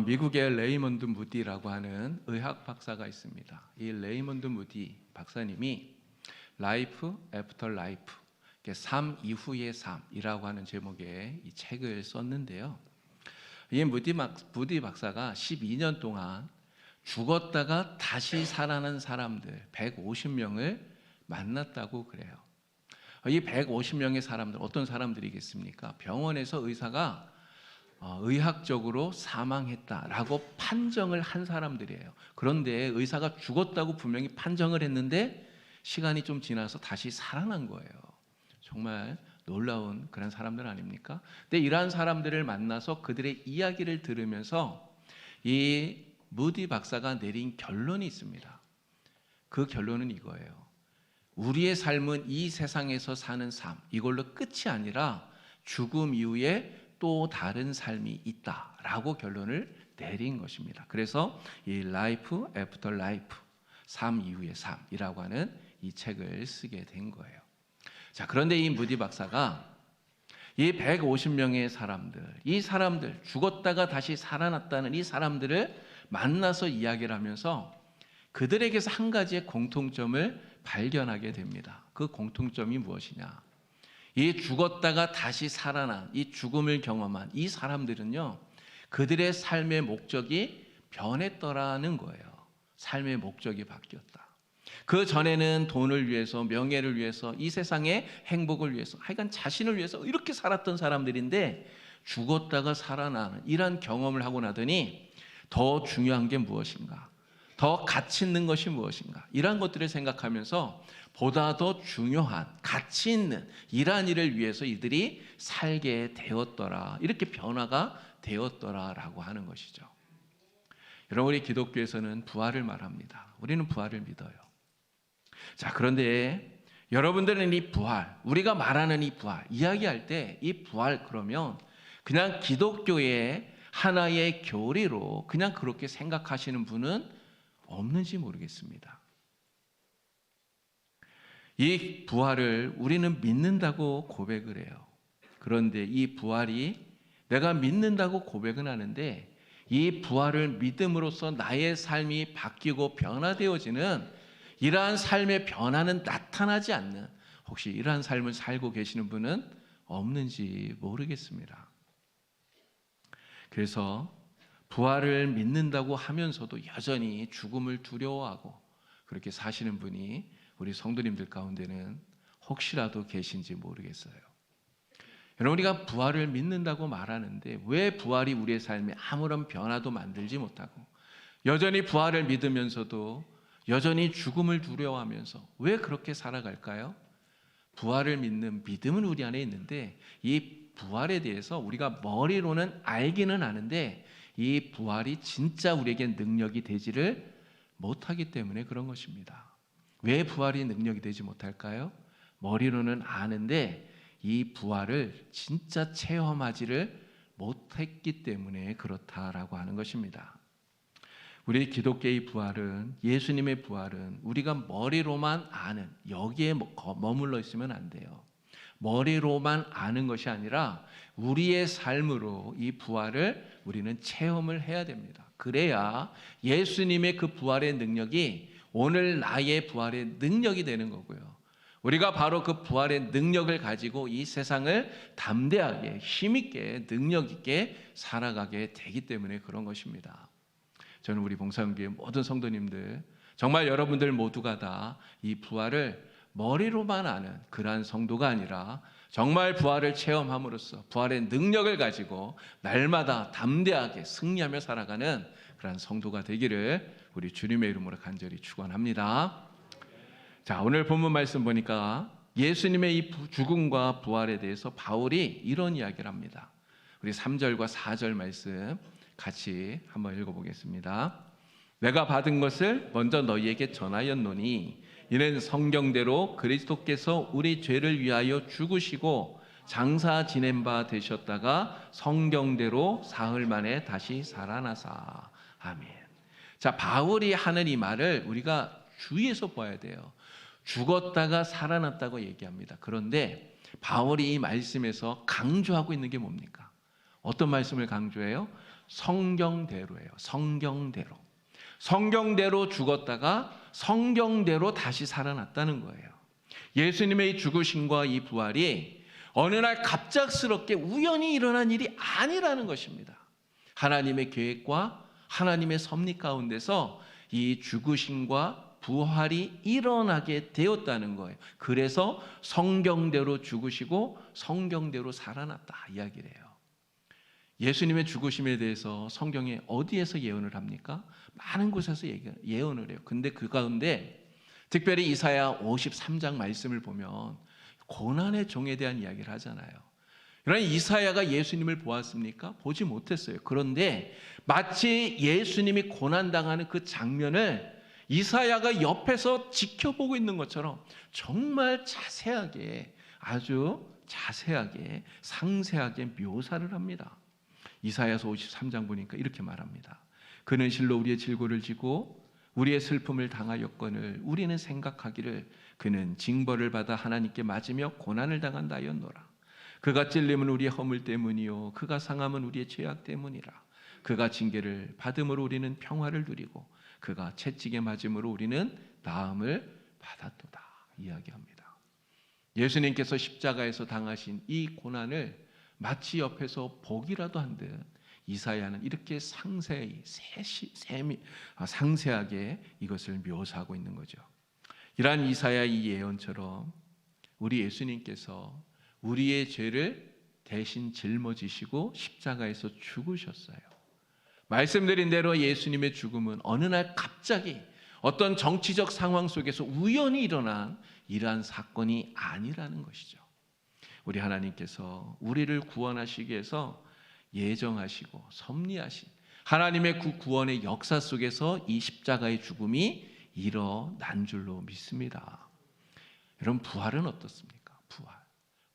미국의 레이먼드 무디라고 하는 의학 박사가 있습니다. 이 레이먼드 무디 박사님이 라이프 애프터 라이프, 삶 이후의 삶이라고 하는 제목의 이 책을 썼는데요. 이 무디 박사가 12년 동안 죽었다가 다시 살아난 사람들 150명을 만났다고 그래요. 이 150명의 사람들, 어떤 사람들이겠습니까? 병원에서 의사가 의학적으로 사망했다라고 판정을 한 사람들이에요. 그런데 의사가 죽었다고 분명히 판정을 했는데 시간이 좀 지나서 다시 살아난 거예요. 정말 놀라운 그런 사람들 아닙니까? 근데 이러한 사람들을 만나서 그들의 이야기를 들으면서 이 무디 박사가 내린 결론이 있습니다. 그 결론은 이거예요. 우리의 삶은 이 세상에서 사는 삶, 이걸로 끝이 아니라 죽음 이후에 또 다른 삶이 있다라고 결론을 내린 것입니다. 그래서 이 Life After Life, 삶 이후의 삶이라고 하는 이 책을 쓰게 된 거예요. 자, 그런데 이 무디 박사가 이 150명의 사람들, 이 사람들, 죽었다가 다시 살아났다는 이 사람들을 만나서 이야기를 하면서 그들에게서 한 가지의 공통점을 발견하게 됩니다. 그 공통점이 무엇이냐? 이 죽었다가 다시 살아난, 이 죽음을 경험한 이 사람들은요, 그들의 삶의 목적이 변했더라는 거예요. 삶의 목적이 바뀌었다. 그 전에는 돈을 위해서, 명예를 위해서, 이 세상의 행복을 위해서, 하여간 자신을 위해서 이렇게 살았던 사람들인데 죽었다가 살아나는 이런 경험을 하고 나더니 더 중요한 게 무엇인가? 더 가치 있는 것이 무엇인가? 이러한 것들을 생각하면서 보다 더 중요한 가치 있는 이러한 일을 위해서 이들이 살게 되었더라. 이렇게 변화가 되었더라라고 하는 것이죠. 여러분, 우리 기독교에서는 부활을 말합니다. 우리는 부활을 믿어요. 자, 그런데 여러분들은 이 부활, 우리가 말하는 이 부활, 이야기할 때 이 부활 그러면 그냥 기독교의 하나의 교리로 그냥 그렇게 생각하시는 분은 없는지 모르겠습니다. 이 부활을 우리는 믿는다고 고백을 해요. 그런데 이 부활이 내가 믿는다고 고백은 하는데 이 부활을 믿음으로써 나의 삶이 바뀌고 변화되어지는 이러한 삶의 변화는 나타나지 않는, 혹시 이러한 삶을 살고 계시는 분은 없는지 모르겠습니다. 그래서 부활을 믿는다고 하면서도 여전히 죽음을 두려워하고 그렇게 사시는 분이 우리 성도님들 가운데는 혹시라도 계신지 모르겠어요. 여러분, 우리가 부활을 믿는다고 말하는데 왜 부활이 우리의 삶에 아무런 변화도 만들지 못하고 여전히 부활을 믿으면서도 여전히 죽음을 두려워하면서 왜 그렇게 살아갈까요? 부활을 믿는 믿음은 우리 안에 있는데 이 부활에 대해서 우리가 머리로는 알기는 아는데 이 부활이 진짜 우리에게 능력이 되지를 못하기 때문에 그런 것입니다. 왜 부활이 능력이 되지 못할까요? 머리로는 아는데 이 부활을 진짜 체험하지를 못했기 때문에 그렇다라고 하는 것입니다. 우리 기독교의 부활은, 예수님의 부활은 우리가 머리로만 아는, 여기에 머물러 있으면 안 돼요. 머리로만 아는 것이 아니라 우리의 삶으로 이 부활을 우리는 체험을 해야 됩니다. 그래야 예수님의 그 부활의 능력이 오늘 나의 부활의 능력이 되는 거고요. 우리가 바로 그 부활의 능력을 가지고 이 세상을 담대하게, 힘있게, 능력있게 살아가게 되기 때문에 그런 것입니다. 저는 우리 봉사교회 모든 성도님들, 정말 여러분들 모두가 다 이 부활을 머리로만 아는 그러한 성도가 아니라 정말 부활을 체험함으로써 부활의 능력을 가지고 날마다 담대하게 승리하며 살아가는 그러한 성도가 되기를 우리 주님의 이름으로 간절히 축원합니다. 자, 오늘 본문 말씀 보니까 예수님의 이 죽음과 부활에 대해서 바울이 이런 이야기를 합니다. 우리 3절과 4절 말씀 같이 한번 읽어보겠습니다. 내가 받은 것을 먼저 너희에게 전하였노니 이는 성경대로 그리스도께서 우리 죄를 위하여 죽으시고 장사 지낸 바 되셨다가 성경대로 사흘 만에 다시 살아나사. 아멘. 자, 바울이 하는 이 말을 우리가 주의해서 봐야 돼요. 죽었다가 살아났다고 얘기합니다. 그런데 바울이 이 말씀에서 강조하고 있는 게 뭡니까? 어떤 말씀을 강조해요? 성경대로예요. 성경대로. 성경대로 죽었다가 성경대로 다시 살아났다는 거예요. 예수님의 이 죽으심과 이 부활이 어느 날 갑작스럽게 우연히 일어난 일이 아니라는 것입니다. 하나님의 계획과 하나님의 섭리 가운데서 이 죽으심과 부활이 일어나게 되었다는 거예요. 그래서 성경대로 죽으시고 성경대로 살아났다 이야기를 해요. 예수님의 죽으심에 대해서 성경에 어디에서 예언을 합니까? 많은 곳에서 예언을 해요. 근데 그 가운데 특별히 이사야 53장 말씀을 보면 고난의 종에 대한 이야기를 하잖아요. 그러나 이사야가 예수님을 보았습니까? 보지 못했어요. 그런데 마치 예수님이 고난당하는 그 장면을 이사야가 옆에서 지켜보고 있는 것처럼 정말 자세하게, 아주 자세하게, 상세하게 묘사를 합니다. 이사야서 53장 보니까 이렇게 말합니다. 그는 실로 우리의 질고를 지고 우리의 슬픔을 당하였거늘 우리는 생각하기를 그는 징벌을 받아 하나님께 맞으며 고난을 당한다 하였노라. 그가 찔림은 우리의 허물 때문이요 그가 상함은 우리의 죄악 때문이라. 그가 징계를 받음으로 우리는 평화를 누리고 그가 채찍에 맞음으로 우리는 나음을 받았도다 이야기합니다. 예수님께서 십자가에서 당하신 이 고난을 마치 옆에서 보기라도 한 듯 이사야는 이렇게 상세히 상세하게 이것을 묘사하고 있는 거죠. 이러한 이사야 이 예언처럼 우리 예수님께서 우리의 죄를 대신 짊어지시고 십자가에서 죽으셨어요. 말씀드린 대로 예수님의 죽음은 어느 날 갑자기 어떤 정치적 상황 속에서 우연히 일어난 이러한 사건이 아니라는 것이죠. 우리 하나님께서 우리를 구원하시기 위해서 예정하시고 섭리하신 하나님의 구원의 역사 속에서 이 십자가의 죽음이 일어난 줄로 믿습니다. 여러분, 부활은 어떻습니까?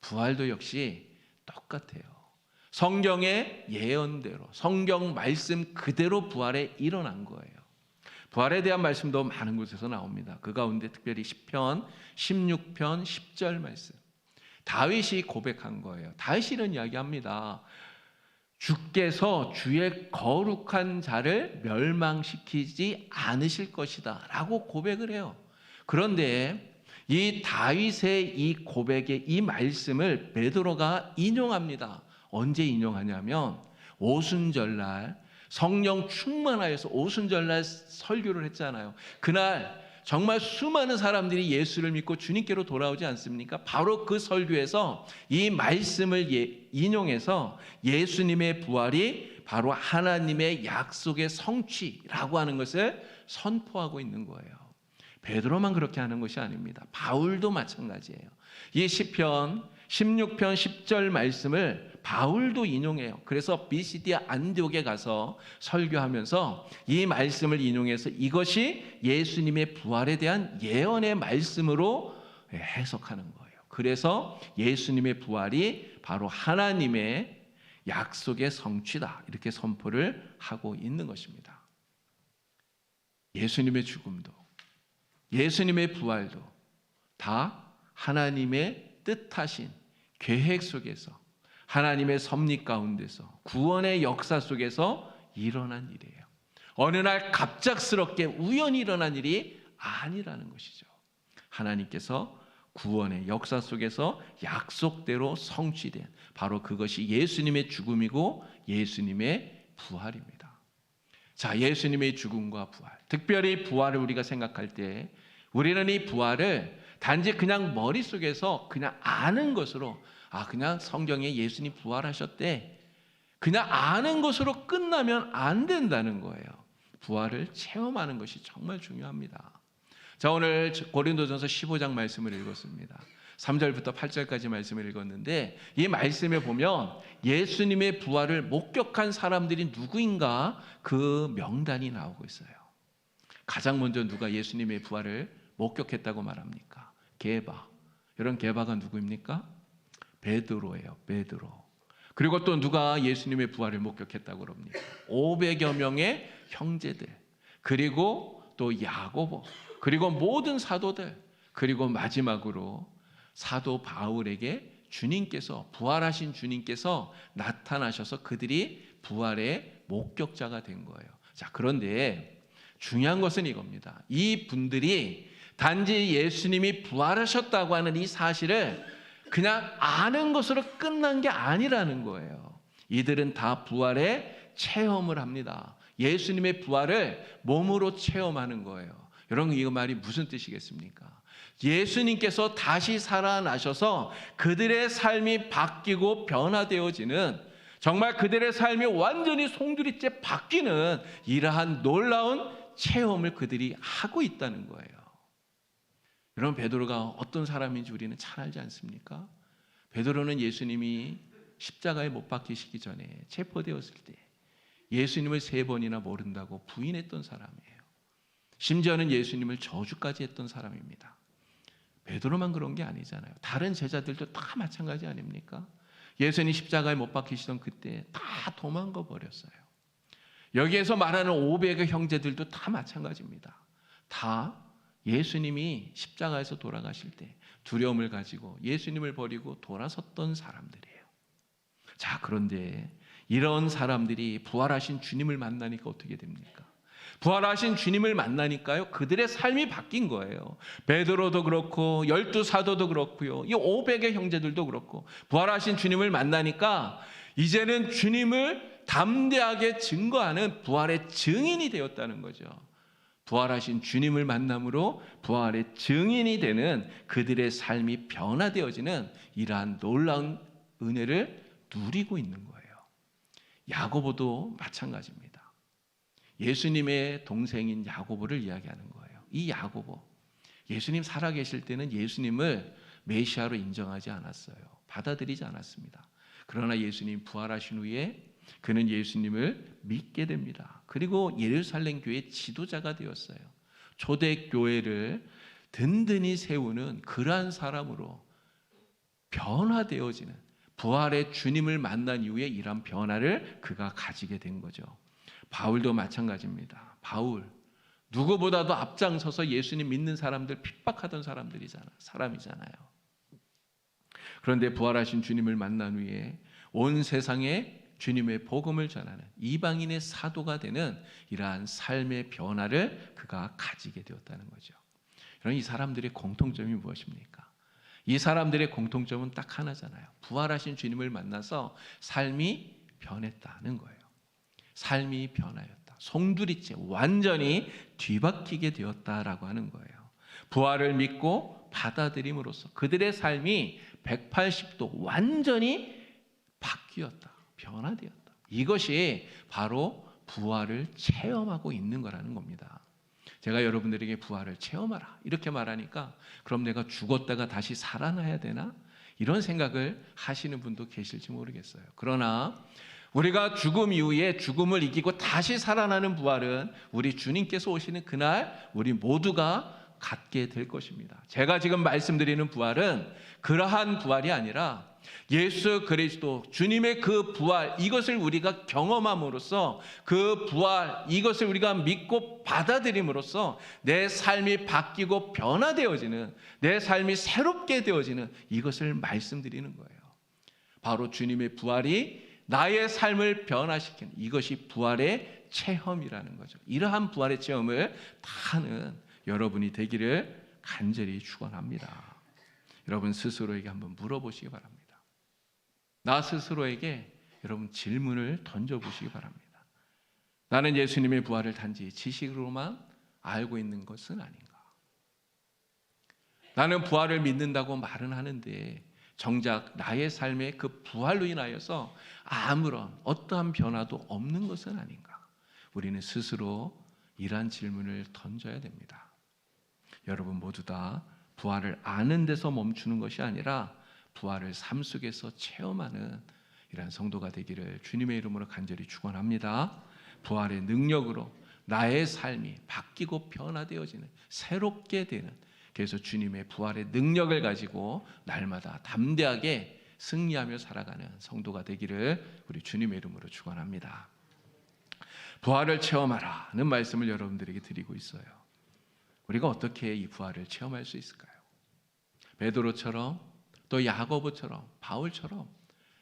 부활도 역시 똑같아요. 성경의 예언대로, 성경 말씀 그대로 부활에 일어난 거예요. 부활에 대한 말씀도 많은 곳에서 나옵니다. 그 가운데 특별히 시편 16편 10절 말씀, 다윗이 고백한 거예요. 다윗이 이런 이야기합니다. 주께서 주의 거룩한 자를 멸망시키지 않으실 것이다 라고 고백을 해요. 그런데 이 다윗의 이 고백의 이 말씀을 베드로가 인용합니다. 언제 인용하냐면 오순절날 성령 충만하여서 오순절날 설교를 했잖아요. 그날 정말 수많은 사람들이 예수를 믿고 주님께로 돌아오지 않습니까? 바로 그 설교에서 이 말씀을 인용해서 예수님의 부활이 바로 하나님의 약속의 성취라고 하는 것을 선포하고 있는 거예요. 베드로만 그렇게 하는 것이 아닙니다. 바울도 마찬가지예요. 이 시편 16편 10절 말씀을 바울도 인용해요. 그래서 비시디아 안디옥에 가서 설교하면서 이 말씀을 인용해서 이것이 예수님의 부활에 대한 예언의 말씀으로 해석하는 거예요. 그래서 예수님의 부활이 바로 하나님의 약속의 성취다 이렇게 선포를 하고 있는 것입니다. 예수님의 죽음도 예수님의 부활도 다 하나님의 뜻하신 계획 속에서 하나님의 섭리 가운데서 구원의 역사 속에서 일어난 일이에요. 어느 날 갑작스럽게 우연히 일어난 일이 아니라는 것이죠. 하나님께서 구원의 역사 속에서 약속대로 성취된 바로 그것이 예수님의 죽음이고 예수님의 부활입니다. 자, 예수님의 죽음과 부활, 특별히 부활을 우리가 생각할 때 우리는 이 부활을 단지 그냥 머릿속에서 그냥 아는 것으로 그냥 성경에 예수님 부활하셨대 그냥 아는 것으로 끝나면 안 된다는 거예요. 부활을 체험하는 것이 정말 중요합니다. 자, 오늘 고린도전서 15장 말씀을 읽었습니다. 3절부터 8절까지 말씀을 읽었는데 이 말씀에 보면 예수님의 부활을 목격한 사람들이 누구인가 그 명단이 나오고 있어요. 가장 먼저 누가 예수님의 부활을 목격했다고 말합니까? 게바. 여러분, 게바가 누구입니까? 베드로예요. 베드로. 그리고 또 누가 예수님의 부활을 목격했다고 그럽니까? 500여 명의 형제들, 그리고 또 야고보, 그리고 모든 사도들, 그리고 마지막으로 사도 바울에게 주님께서, 부활하신 주님께서 나타나셔서 그들이 부활의 목격자가 된 거예요. 자, 그런데 중요한 것은 이겁니다. 이 분들이 단지 예수님이 부활하셨다고 하는 이 사실을 그냥 아는 것으로 끝난 게 아니라는 거예요. 이들은 다 부활의 체험을 합니다. 예수님의 부활을 몸으로 체험하는 거예요. 여러분, 이 말이 무슨 뜻이겠습니까? 예수님께서 다시 살아나셔서 그들의 삶이 바뀌고 변화되어지는, 정말 그들의 삶이 완전히 송두리째 바뀌는 이러한 놀라운 체험을 그들이 하고 있다는 거예요. 여러분, 베드로가 어떤 사람인지 우리는 잘 알지 않습니까? 베드로는 예수님이 십자가에 못 박히시기 전에 체포되었을 때 예수님을 3번이나 모른다고 부인했던 사람이에요. 심지어는 예수님을 저주까지 했던 사람입니다. 베드로만 그런 게 아니잖아요. 다른 제자들도 다 마찬가지 아닙니까? 예수님 십자가에 못 박히시던 그때 다 도망가 버렸어요. 여기에서 말하는 500의 형제들도 다 마찬가지입니다. 다 예수님이 십자가에서 돌아가실 때 두려움을 가지고 예수님을 버리고 돌아섰던 사람들이에요. 자, 그런데 이런 사람들이 부활하신 주님을 만나니까 어떻게 됩니까? 부활하신 주님을 만나니까요, 그들의 삶이 바뀐 거예요. 베드로도 그렇고 12 사도도 그렇고요, 이 500의 형제들도 그렇고 부활하신 주님을 만나니까 이제는 주님을 담대하게 증거하는 부활의 증인이 되었다는 거죠. 부활하신 주님을 만남으로 부활의 증인이 되는 그들의 삶이 변화되어지는 이러한 놀라운 은혜를 누리고 있는 거예요. 야고보도 마찬가지입니다. 예수님의 동생인 야고보를 이야기하는 거예요. 이 야고보, 예수님 살아계실 때는 예수님을 메시아로 인정하지 않았어요. 받아들이지 않았습니다. 그러나 예수님 부활하신 후에 그는 예수님을 믿게 됩니다. 그리고 예루살렘 교회의 지도자가 되었어요. 초대교회를 든든히 세우는 그러한 사람으로 변화되어지는, 부활의 주님을 만난 이후에 이러한 변화를 그가 가지게 된 거죠. 바울도 마찬가지입니다. 바울, 누구보다도 앞장서서 예수님 믿는 사람들 핍박하던 사람이잖아요. 그런데 부활하신 주님을 만난 후에 온 세상에 주님의 복음을 전하는 이방인의 사도가 되는 이러한 삶의 변화를 그가 가지게 되었다는 거죠. 여러분, 이 사람들의 공통점이 무엇입니까? 이 사람들의 공통점은 딱 하나잖아요. 부활하신 주님을 만나서 삶이 변했다는 거예요. 삶이 변하였다. 송두리째 완전히 뒤바뀌게 되었다라고 하는 거예요. 부활을 믿고 받아들임으로써 그들의 삶이 180도 완전히 바뀌었다. 변화되었다. 이것이 바로 부활을 체험하고 있는 거라는 겁니다. 제가 여러분들에게 부활을 체험하라 이렇게 말하니까 그럼 내가 죽었다가 다시 살아나야 되나? 이런 생각을 하시는 분도 계실지 모르겠어요. 그러나 우리가 죽음 이후에 죽음을 이기고 다시 살아나는 부활은 우리 주님께서 오시는 그날 우리 모두가 갖게 될 것입니다. 제가 지금 말씀드리는 부활은 그러한 부활이 아니라 예수 그리스도 주님의 그 부활, 이것을 우리가 경험함으로써 그 부활, 이것을 우리가 믿고 받아들임으로써 내 삶이 바뀌고 변화되어지는, 내 삶이 새롭게 되어지는 이것을 말씀드리는 거예요. 바로 주님의 부활이 나의 삶을 변화시키는, 이것이 부활의 체험이라는 거죠. 이러한 부활의 체험을 다 하는 여러분이 되기를 간절히 축원합니다. 여러분 스스로에게 한번 물어보시기 바랍니다. 나 스스로에게 여러분 질문을 던져보시기 바랍니다. 나는 예수님의 부활을 단지 지식으로만 알고 있는 것은 아닌가? 나는 부활을 믿는다고 말은 하는데 정작 나의 삶에 그 부활로 인하여서 아무런 어떠한 변화도 없는 것은 아닌가? 우리는 스스로 이러한 질문을 던져야 됩니다. 여러분 모두 다 부활을 아는 데서 멈추는 것이 아니라 부활을 삶 속에서 체험하는 이러한 성도가 되기를 주님의 이름으로 간절히 축원합니다. 부활의 능력으로 나의 삶이 바뀌고 변화되어지는, 새롭게 되는, 그래서 주님의 부활의 능력을 가지고 날마다 담대하게 승리하며 살아가는 성도가 되기를 우리 주님의 이름으로 축원합니다. 부활을 체험하라는 말씀을 여러분들에게 드리고 있어요. 우리가 어떻게 이 부활을 체험할 수 있을까요? 베드로처럼 또 야고보처럼 바울처럼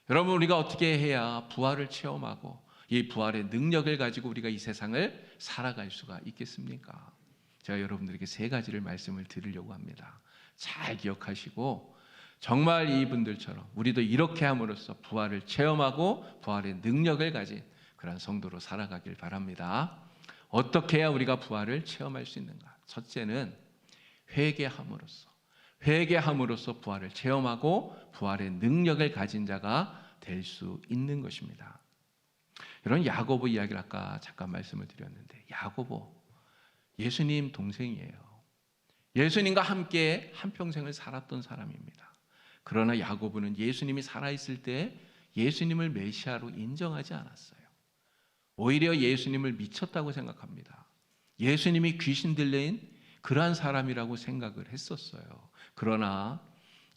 여러분 우리가 어떻게 해야 부활을 체험하고 이 부활의 능력을 가지고 우리가 이 세상을 살아갈 수가 있겠습니까? 제가 여러분들에게 세 가지를 말씀을 드리려고 합니다. 잘 기억하시고 정말 이분들처럼 우리도 이렇게 함으로써 부활을 체험하고 부활의 능력을 가진 그런 성도로 살아가길 바랍니다. 어떻게 해야 우리가 부활을 체험할 수 있는가? 첫째는 회개함으로써 부활을 체험하고 부활의 능력을 가진 자가 될 수 있는 것입니다. 이런 야고보 이야기를 아까 잠깐 말씀을 드렸는데, 야고보 예수님 동생이에요. 예수님과 함께 한평생을 살았던 사람입니다. 그러나 야고보는 예수님이 살아있을 때 예수님을 메시아로 인정하지 않았어요. 오히려 예수님을 미쳤다고 생각합니다. 예수님이 귀신 들린 그러한 사람이라고 생각을 했었어요. 그러나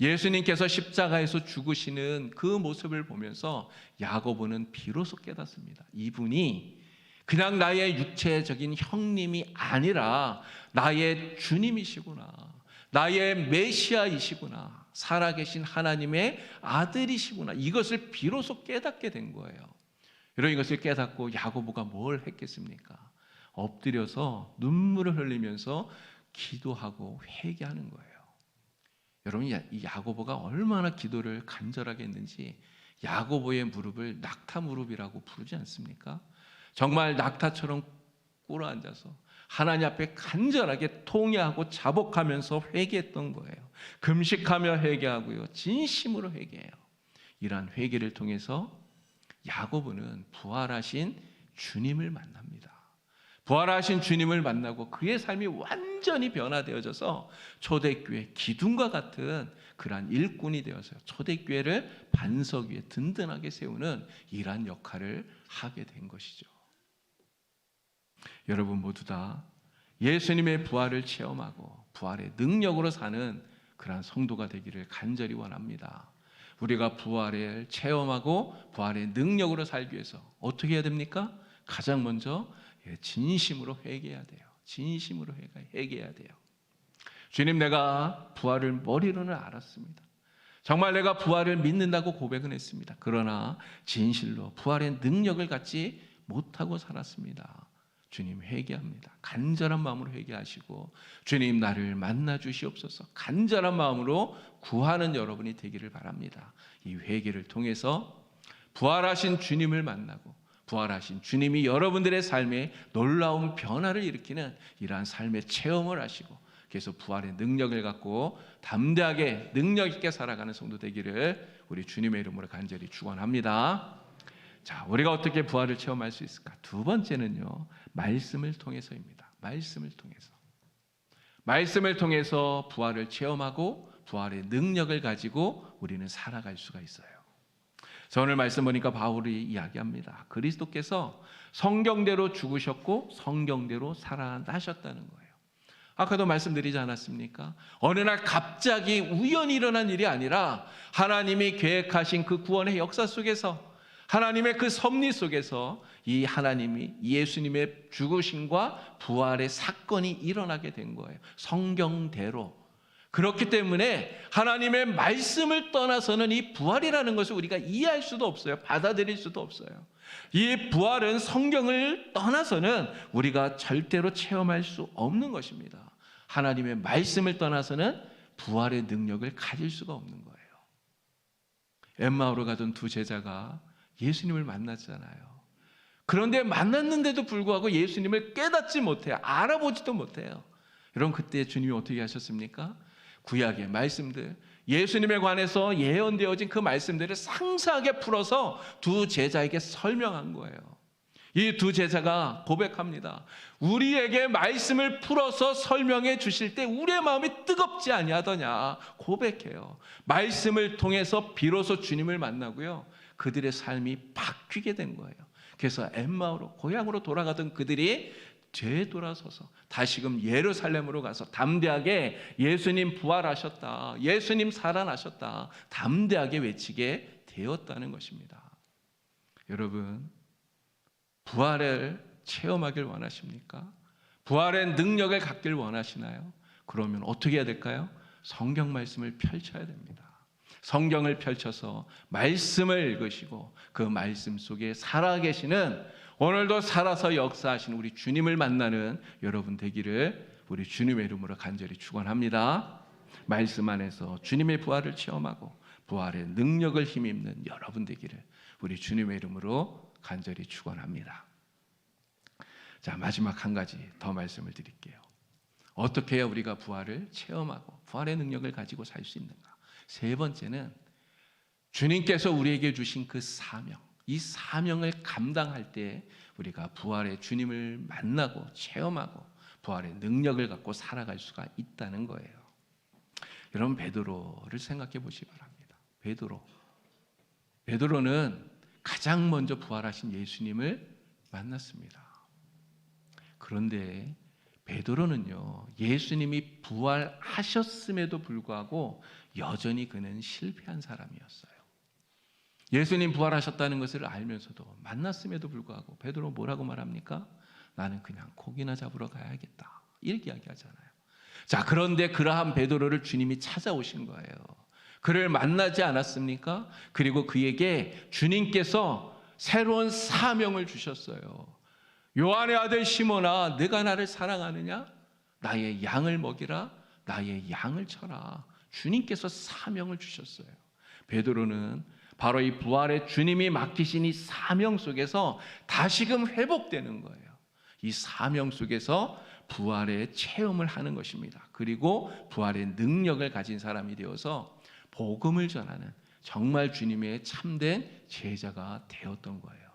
예수님께서 십자가에서 죽으시는 그 모습을 보면서 야고보는 비로소 깨닫습니다. 이분이 그냥 나의 육체적인 형님이 아니라 나의 주님이시구나, 나의 메시아이시구나, 살아계신 하나님의 아들이시구나, 이것을 비로소 깨닫게 된 거예요. 이런 것을 깨닫고 야고보가 뭘 했겠습니까? 엎드려서 눈물을 흘리면서 기도하고 회개하는 거예요. 여러분, 이 야고보가 얼마나 기도를 간절하게 했는지 야고보의 무릎을 낙타 무릎이라고 부르지 않습니까? 정말 낙타처럼 꿇어앉아서 하나님 앞에 간절하게 통회하고 자복하면서 회개했던 거예요. 금식하며 회개하고요, 진심으로 회개해요. 이러한 회개를 통해서 야고보는 부활하신 주님을 만납니다. 부활하신 주님을 만나고 그의 삶이 완전히 변화되어져서 초대교회 기둥과 같은 그러한 일꾼이 되어서 초대교회를 반석 위에 든든하게 세우는 이러한 역할을 하게 된 것이죠. 여러분 모두 다 예수님의 부활을 체험하고 부활의 능력으로 사는 그러한 성도가 되기를 간절히 원합니다. 우리가 부활을 체험하고 부활의 능력으로 살기 위해서 어떻게 해야 됩니까? 가장 먼저 진심으로 회개해야 돼요. 진심으로 회개해야 돼요. 주님, 내가 부활을 머리로는 알았습니다. 정말 내가 부활을 믿는다고 고백은 했습니다. 그러나 진실로 부활의 능력을 갖지 못하고 살았습니다. 주님, 회개합니다. 간절한 마음으로 회개하시고 주님, 나를 만나 주시옵소서. 간절한 마음으로 구하는 여러분이 되기를 바랍니다. 이 회개를 통해서 부활하신 주님을 만나고 부활하신 주님이 여러분들의 삶에 놀라운 변화를 일으키는 이러한 삶의 체험을 하시고 그래서 부활의 능력을 갖고 담대하게 능력 있게 살아가는 성도 되기를 우리 주님의 이름으로 간절히 축원합니다. 자, 우리가 어떻게 부활을 체험할 수 있을까? 두 번째는요, 말씀을 통해서입니다. 말씀을 통해서 부활을 체험하고 부활의 능력을 가지고 우리는 살아갈 수가 있어요. 저 오늘 말씀 보니까 바울이 이야기합니다. 그리스도께서 성경대로 죽으셨고 성경대로 살아나셨다는 거예요. 아까도 말씀드리지 않았습니까? 어느 날 갑자기 우연히 일어난 일이 아니라 하나님이 계획하신 그 구원의 역사 속에서, 하나님의 그 섭리 속에서 이 하나님이 예수님의 죽으심과 부활의 사건이 일어나게 된 거예요. 성경대로. 그렇기 때문에 하나님의 말씀을 떠나서는 이 부활이라는 것을 우리가 이해할 수도 없어요. 받아들일 수도 없어요. 이 부활은 성경을 떠나서는 우리가 절대로 체험할 수 없는 것입니다. 하나님의 말씀을 떠나서는 부활의 능력을 가질 수가 없는 거예요. 엠마오로 가던 두 제자가 예수님을 만났잖아요. 그런데 만났는데도 불구하고 예수님을 깨닫지 못해요. 알아보지도 못해요. 여러분, 그때 주님이 어떻게 하셨습니까? 구약의 말씀들, 예수님에 관해서 예언되어진 그 말씀들을 상세하게 풀어서 두 제자에게 설명한 거예요. 이 두 제자가 고백합니다. 우리에게 말씀을 풀어서 설명해 주실 때 우리의 마음이 뜨겁지 아니하더냐 고백해요. 말씀을 통해서 비로소 주님을 만나고요, 그들의 삶이 바뀌게 된 거예요. 그래서 엠마오로 고향으로 돌아가던 그들이 되돌아서서 다시금 예루살렘으로 가서 담대하게 예수님 부활하셨다, 예수님 살아나셨다 담대하게 외치게 되었다는 것입니다. 여러분, 부활을 체험하길 원하십니까? 부활의 능력을 갖길 원하시나요? 그러면 어떻게 해야 될까요? 성경 말씀을 펼쳐야 됩니다. 성경을 펼쳐서 말씀을 읽으시고 그 말씀 속에 살아계시는, 오늘도 살아서 역사하시는 우리 주님을 만나는 여러분 되기를 우리 주님의 이름으로 간절히 축원합니다. 말씀 안에서 주님의 부활을 체험하고 부활의 능력을 힘입는 여러분 되기를 우리 주님의 이름으로 간절히 축원합니다. 자, 마지막 한 가지 더 말씀을 드릴게요. 어떻게 해야 우리가 부활을 체험하고 부활의 능력을 가지고 살 수 있는가? 세 번째는 주님께서 우리에게 주신 그 사명, 이 사명을 감당할 때 우리가 부활의 주님을 만나고 체험하고 부활의 능력을 갖고 살아갈 수가 있다는 거예요. 여러분, 베드로를 생각해 보시기 바랍니다. 베드로는 가장 먼저 부활하신 예수님을 만났습니다. 그런데 베드로는요, 예수님이 부활하셨음에도 불구하고 여전히 그는 실패한 사람이었어요. 예수님 부활하셨다는 것을 알면서도 만났음에도 불구하고 베드로 뭐라고 말합니까? 나는 그냥 고기나 잡으러 가야겠다, 이렇게 이야기하잖아요. 자, 그런데 그러한 베드로를 주님이 찾아오신 거예요. 그를 만나지 않았습니까? 그리고 그에게 주님께서 새로운 사명을 주셨어요. 요한의 아들 시몬아, 네가 나를 사랑하느냐? 나의 양을 먹이라, 나의 양을 쳐라. 주님께서 사명을 주셨어요. 베드로는 바로 이 부활의 주님이 맡기신 이 사명 속에서 다시금 회복되는 거예요. 이 사명 속에서 부활의 체험을 하는 것입니다. 그리고 부활의 능력을 가진 사람이 되어서 복음을 전하는 정말 주님의 참된 제자가 되었던 거예요.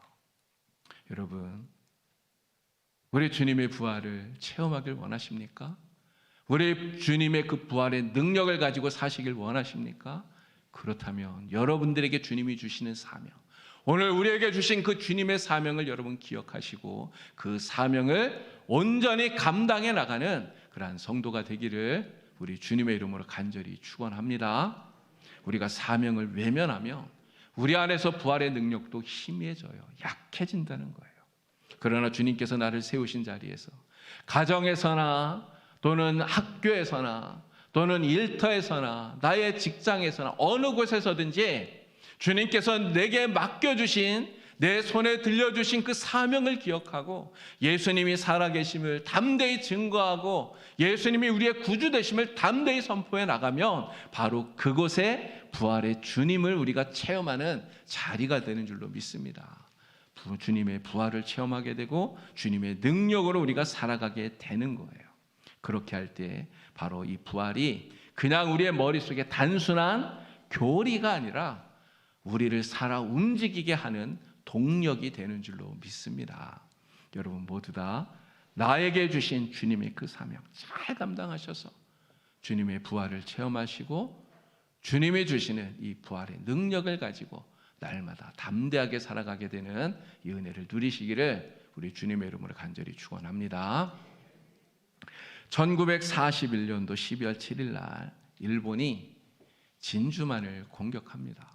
여러분, 우리 주님의 부활을 체험하길 원하십니까? 우리 주님의 그 부활의 능력을 가지고 사시길 원하십니까? 그렇다면 여러분들에게 주님이 주시는 사명, 오늘 우리에게 주신 그 주님의 사명을 여러분 기억하시고 그 사명을 온전히 감당해 나가는 그러한 성도가 되기를 우리 주님의 이름으로 간절히 축원합니다. 우리가 사명을 외면하면 우리 안에서 부활의 능력도 희미해져요. 약해진다는 거예요. 그러나 주님께서 나를 세우신 자리에서 가정에서나 또는 학교에서나 또는 일터에서나 나의 직장에서나 어느 곳에서든지 주님께서 내게 맡겨주신, 내 손에 들려주신 그 사명을 기억하고 예수님이 살아계심을 담대히 증거하고 예수님이 우리의 구주 되심을 담대히 선포해 나가면 바로 그곳에 부활의 주님을 우리가 체험하는 자리가 되는 줄로 믿습니다. 주님의 부활을 체험하게 되고 주님의 능력으로 우리가 살아가게 되는 거예요. 그렇게 할 때 바로 이 부활이 그냥 우리의 머릿속에 단순한 교리가 아니라 우리를 살아 움직이게 하는 동력이 되는 줄로 믿습니다. 여러분 모두 다 나에게 주신 주님의 그 사명 잘 감당하셔서 주님의 부활을 체험하시고 주님이 주시는 이 부활의 능력을 가지고 날마다 담대하게 살아가게 되는 이 은혜를 누리시기를 우리 주님의 이름으로 간절히 축원합니다. 1941년도 12월 7일 날 일본이 진주만을 공격합니다.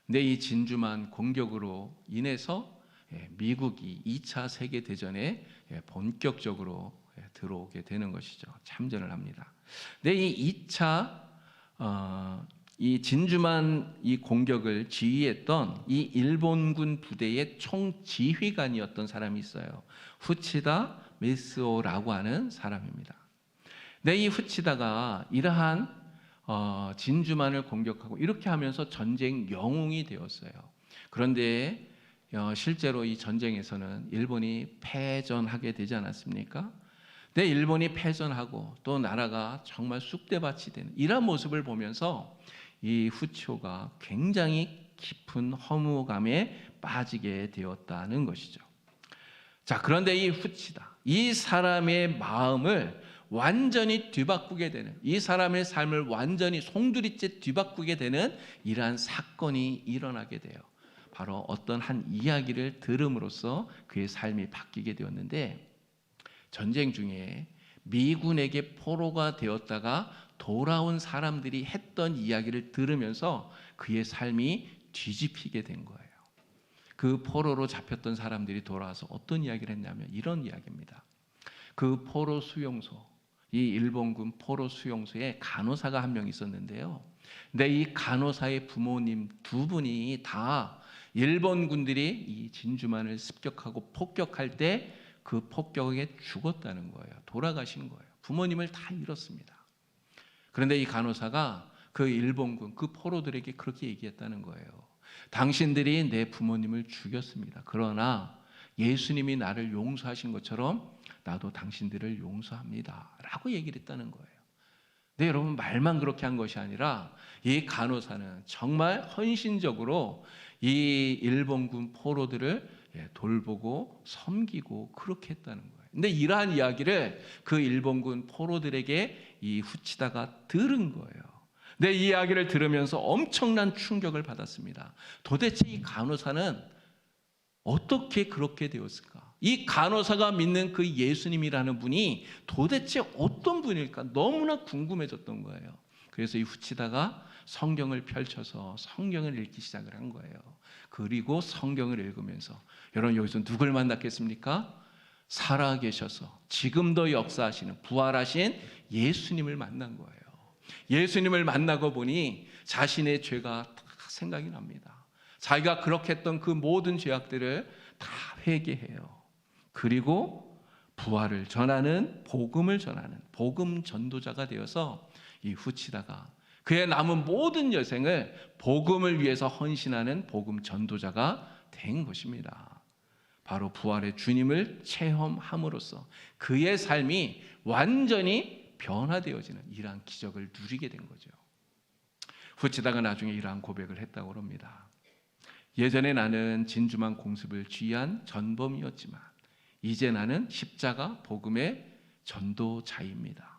근데 이 진주만 공격으로 인해서 미국이 2차 세계대전에 본격적으로 들어오게 되는 것이죠. 참전을 합니다. 근데 이 진주만 이 공격을 지휘했던 이 일본군 부대의 총지휘관이었던 사람이 있어요. 후치다 메스오라고 하는 사람입니다. 근데 이 후치다가 이러한 진주만을 공격하고 이렇게 하면서 전쟁 영웅이 되었어요. 그런데 실제로 이 전쟁에서는 일본이 패전하게 되지 않았습니까? 근데 일본이 패전하고 또 나라가 정말 쑥대밭이 되는 이런 모습을 보면서 이 후치오가 굉장히 깊은 허무감에 빠지게 되었다는 것이죠. 자, 그런데 이 후치다, 이 사람의 마음을 완전히 뒤바꾸게 되는, 이 사람의 삶을 완전히 송두리째 뒤바꾸게 되는 이러한 사건이 일어나게 돼요. 바로 어떤 한 이야기를 들음으로써 그의 삶이 바뀌게 되었는데, 전쟁 중에 미군에게 포로가 되었다가 돌아온 사람들이 했던 이야기를 들으면서 그의 삶이 뒤집히게 된 거예요. 그 포로로 잡혔던 사람들이 돌아와서 어떤 이야기를 했냐면 이런 이야기입니다. 그 포로 수용소, 이 일본군 포로 수용소에 간호사가 한 명 있었는데요. 근데 이 간호사의 부모님 두 분이 다 일본군들이 이 진주만을 습격하고 폭격할 때 그 폭격에 죽었다는 거예요. 돌아가신 거예요. 부모님을 다 잃었습니다. 그런데 이 간호사가 그 일본군, 그 포로들에게 그렇게 얘기했다는 거예요. 당신들이 내 부모님을 죽였습니다. 그러나 예수님이 나를 용서하신 것처럼 나도 당신들을 용서합니다. 라고 얘기를 했다는 거예요. 근데 여러분, 말만 그렇게 한 것이 아니라 이 간호사는 정말 헌신적으로 이 일본군 포로들을 돌보고 섬기고 그렇게 했다는 거예요. 근데 이러한 이야기를 그 일본군 포로들에게 이 후치다가 들은 거예요. 근데 이 이야기를 들으면서 엄청난 충격을 받았습니다. 도대체 이 간호사는 어떻게 그렇게 되었을까? 이 간호사가 믿는 그 예수님이라는 분이 도대체 어떤 분일까? 너무나 궁금해졌던 거예요. 그래서 이 후치다가 성경을 펼쳐서 성경을 읽기 시작을 한 거예요. 그리고 성경을 읽으면서, 여러분 여기서 누굴 만났겠습니까? 살아계셔서 지금도 역사하시는 부활하신 예수님을 만난 거예요. 예수님을 만나고 보니 자신의 죄가 다 생각이 납니다. 자기가 그렇게 했던 그 모든 죄악들을 다 회개해요. 그리고 부활을 전하는, 복음을 전하는 복음 전도자가 되어서 이 후치다가 그의 남은 모든 여생을 복음을 위해서 헌신하는 복음 전도자가 된 것입니다. 바로 부활의 주님을 체험함으로써 그의 삶이 완전히 변화되어지는 이러한 기적을 누리게 된 거죠. 후치다가 나중에 이러한 고백을 했다고 합니다. 예전에 나는 진주만 공습을 쥐한 전범이었지만 이제 나는 십자가 복음의 전도자입니다.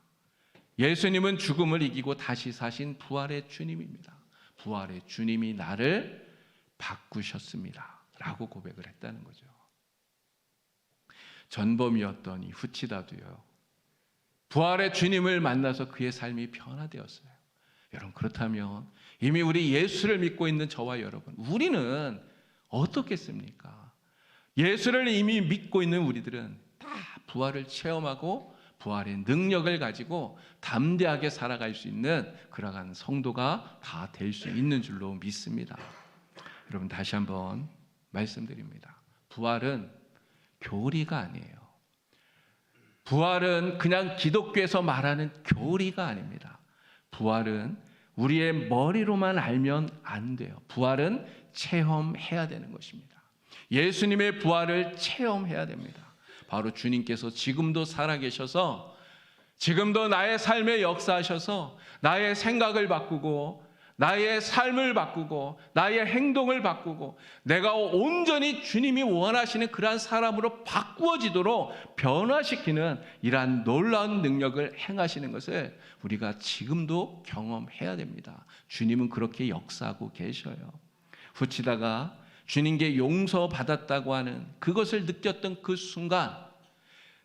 예수님은 죽음을 이기고 다시 사신 부활의 주님입니다. 부활의 주님이 나를 바꾸셨습니다. 라고 고백을 했다는 거죠. 전범이었던 이 후치다도요, 부활의 주님을 만나서 그의 삶이 변화되었어요. 여러분, 그렇다면 이미 우리 예수를 믿고 있는 저와 여러분, 우리는 어떻겠습니까? 예수를 이미 믿고 있는 우리들은 다 부활을 체험하고 부활의 능력을 가지고 담대하게 살아갈 수 있는 그러한 성도가 다 될 수 있는 줄로 믿습니다. 여러분, 다시 한번 말씀드립니다. 부활은 교리가 아니에요. 부활은 그냥 기독교에서 말하는 교리가 아닙니다. 부활은 우리의 머리로만 알면 안 돼요. 부활은 체험해야 되는 것입니다. 예수님의 부활을 체험해야 됩니다. 바로 주님께서 지금도 살아계셔서 지금도 나의 삶에 역사하셔서 나의 생각을 바꾸고 나의 삶을 바꾸고 나의 행동을 바꾸고 내가 온전히 주님이 원하시는 그러한 사람으로 바꾸어지도록 변화시키는 이러한 놀라운 능력을 행하시는 것을 우리가 지금도 경험해야 됩니다. 주님은 그렇게 역사하고 계셔요. 후치다가 주님께 용서받았다고 하는 그것을 느꼈던 그 순간,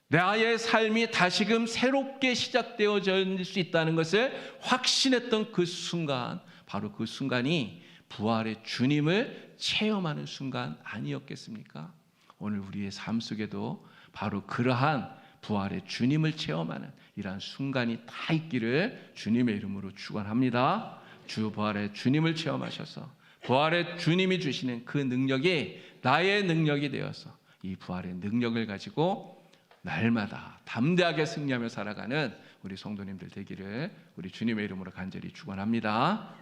나의 삶이 다시금 새롭게 시작되어질 수 있다는 것을 확신했던 그 순간, 바로 그 순간이 부활의 주님을 체험하는 순간 아니었겠습니까? 오늘 우리의 삶 속에도 바로 그러한 부활의 주님을 체험하는 이러한 순간이 다 있기를 주님의 이름으로 축원합니다. 주 부활의 주님을 체험하셔서 부활의 주님이 주시는 그 능력이 나의 능력이 되어서 이 부활의 능력을 가지고 날마다 담대하게 승리하며 살아가는 우리 성도님들 되기를 우리 주님의 이름으로 간절히 축원합니다.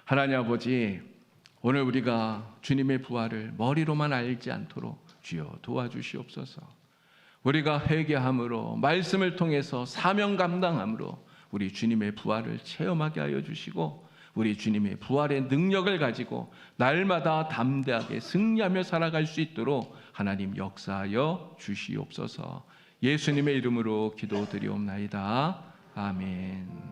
하나님 아버지, 오늘 우리가 주님의 부활을 머리로만 알지 않도록 주여 도와주시옵소서. 우리가 회개함으로 말씀을 통해서 사명 감당함으로 우리 주님의 부활을 체험하게 하여 주시고 우리 주님의 부활의 능력을 가지고 날마다 담대하게 승리하며 살아갈 수 있도록 하나님 역사하여 주시옵소서. 예수님의 이름으로 기도드리옵나이다. 아멘.